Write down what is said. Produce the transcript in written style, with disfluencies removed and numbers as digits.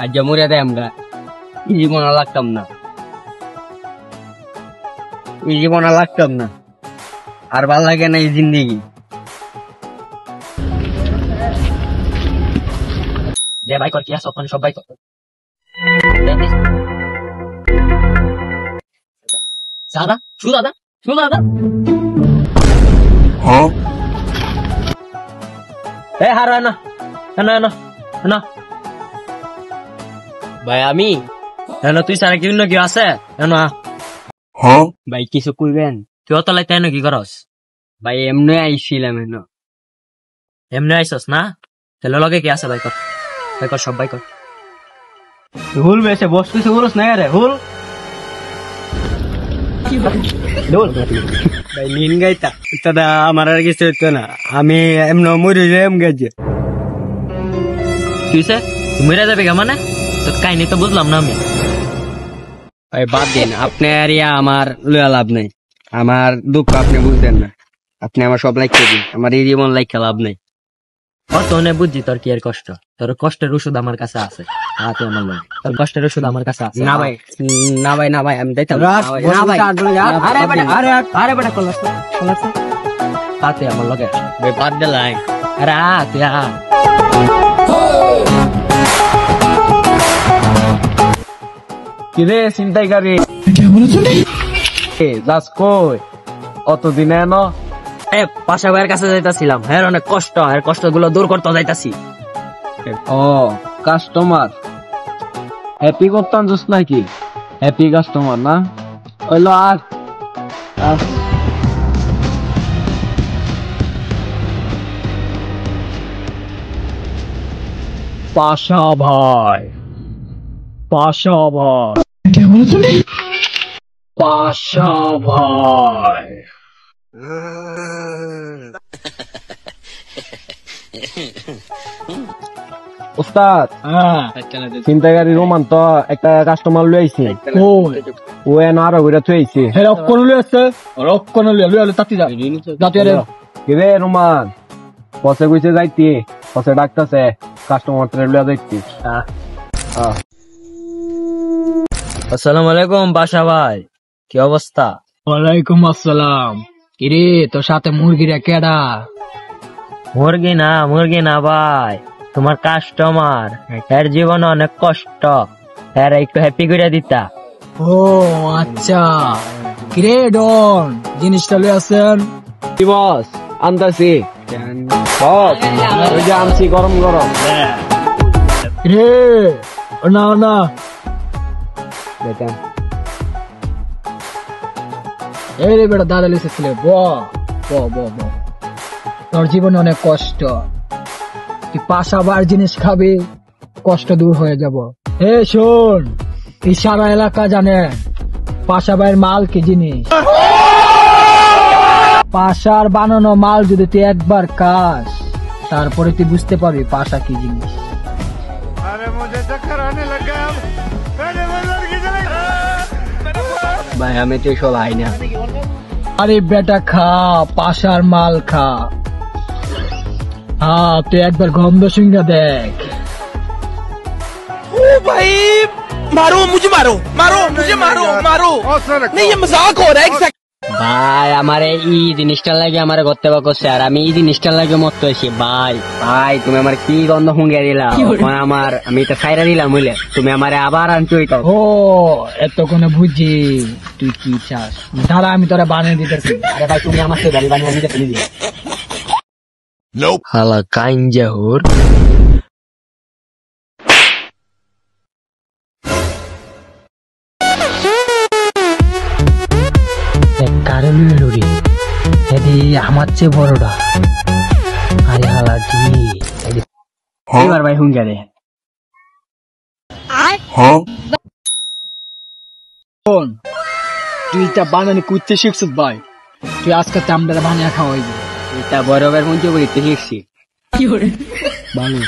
আজ মরে দেয় আমরা এই জীবন আর লাগতাম না, এই জীবন আর লাগতাম না, আর ভাল লাগে না এই জিন্দেগি। যে ভাই কর কি আছে ওখানে সব ভাই কর দাদা শু দাদা শু দাদা এ হারা না না না না ভাই আমি তুই সারা কি কি আছে ভাই কিছু কইবেন? তুই অতলাই তাই কি করস? ভাই এমনি আইছিলাম এমনি আইসস না? তাহলে লগে কি আছে ভাই কর, ভাই কর সব ভাই কর। হুল বেসে বস কিছু বলস না রে হুল ভাই নিন গাইতা দাদা আমার আর কিছু হইতো না, আমি এমন মরে যাই এম গেছে। তুইছে মরে যাবে গা মানে তো কাহিনী তো বুঝলাম না আমি। ভাই বাদ দিন, আপনি আর আমার লয়া লাভ নেই, আমার দুঃখ আপনি বুঝতেন না, আপনি আমার সব লাইক দিন, আমার এই জীবন লাইক লাভ নেই। অতনে বুঝছি তোর কি আর কষ্ট, তোর কষ্টের ওষুধ আমার কাছে আছে, হাতে আমার লয় তোর কষ্টের ওষুধ আমার কাছে আছে। না ভাই না ভাই না ভাই আমি যাইতাম না ভাই, আরে বেটা আরে আরে বেটা কলাস কলাস হাতে আমার লগে ভাই বাদ দিলাই আরে তুই কিরে চিন্তাই গাড়ি যাস কই অতদিনে এনো? পাশা ভাইয়ের কাছে যাইতাছিলাম, হ্যাঁ অনেক কষ্ট, এর কষ্ট গুলো দূর করতে যাইতাছি। ও কাস্টমার হ্যাপি করতাম জুস নাকি? হ্যাপি কাস্টমার না হইলো আর পাশা ভাই পাশা ভাই পাশা ভাই উস্তাদ চিন্তাকারী রোমান তো একটা কাস্টমার লই আইছে, ও এন আরো ঘুরে থইছে রক্ষণ লই আছে, রক্ষণ লই আলে তাতি যা যাতে রে কিরে রোমান পছে কইছে যাইতি পছে ডাকতাছে কাস্টমার রে লইয়া যাইতি। আসসালামু আলাইকুম বাসা ভাই, কি অবস্থা? ওয়ালাইকুম আসসালাম। কিরে তোর সাথে মুরগিরা কেডা? মুরগি না ভাই, তোমার কাস্টমার, এর জীবন অনেক কষ্ট, এর একটু হ্যাপি করে দিতা। ও আচ্ছা, কিরে ডন জিনিসটা লই আছেন? কি বস আনতাছি বস, ওই যে আনছি গরম গরম। রে না না বেটা এই রে বেটা দাদা লিসে ছিল ব ব ব ব তোর জীবনে অনেক কষ্ট, তুই পাশাবার জিনিস খাবি কষ্ট দূর হয়ে যাব। এ শোন, এই সারা এলাকা জানে পাশাবাইয়ের মাল কি জিনিস, পাশার বানানো মাল যদি তুই একবার খাস তারপরে তুই বুঝতে পারবি পাশা কি জিনিস। ভাই আমি তো সব আই না। আরে বেটা খা পাশার মাল খা, हाँ तो एक बार गंध सिंगा देख। ओ भाई मारो मुझे मारो मारो मुझे मारो मारो नहीं ये मजाक हो रहा है। ভাই আমারে এই জিনিসটা লাগে আমার করতে করছে আর আমি এই জিনিসটা লাগে মত হয়েছি। ভাই ভাই তুমি আমার কি গন্ধ হুঙ্গে দিলা, আমার আমি তো খাইরা দিলাম বুঝলে, তুমি আমারে আবার আনছো। ও এতক্ষণে বুঝি তুই কি চাস, দাঁড়া আমি তোরা বানিয়ে দিতেছি। আরে ভাই তুমি আমার সাথে বানিয়ে দিতে দিবি হালা কাইঞ্জা হোর। আমার চেয়ে বড়টা আরে হালা এবার ভাই হুঙ্গা দে। তুই তা বানানি কুচ্ছে শিখছিস ভাই, তুই আজকে আমরা বানিয়ে খাওয়াইবি। এটা বরফের মধ্যে বইতে শিখছি। ভালো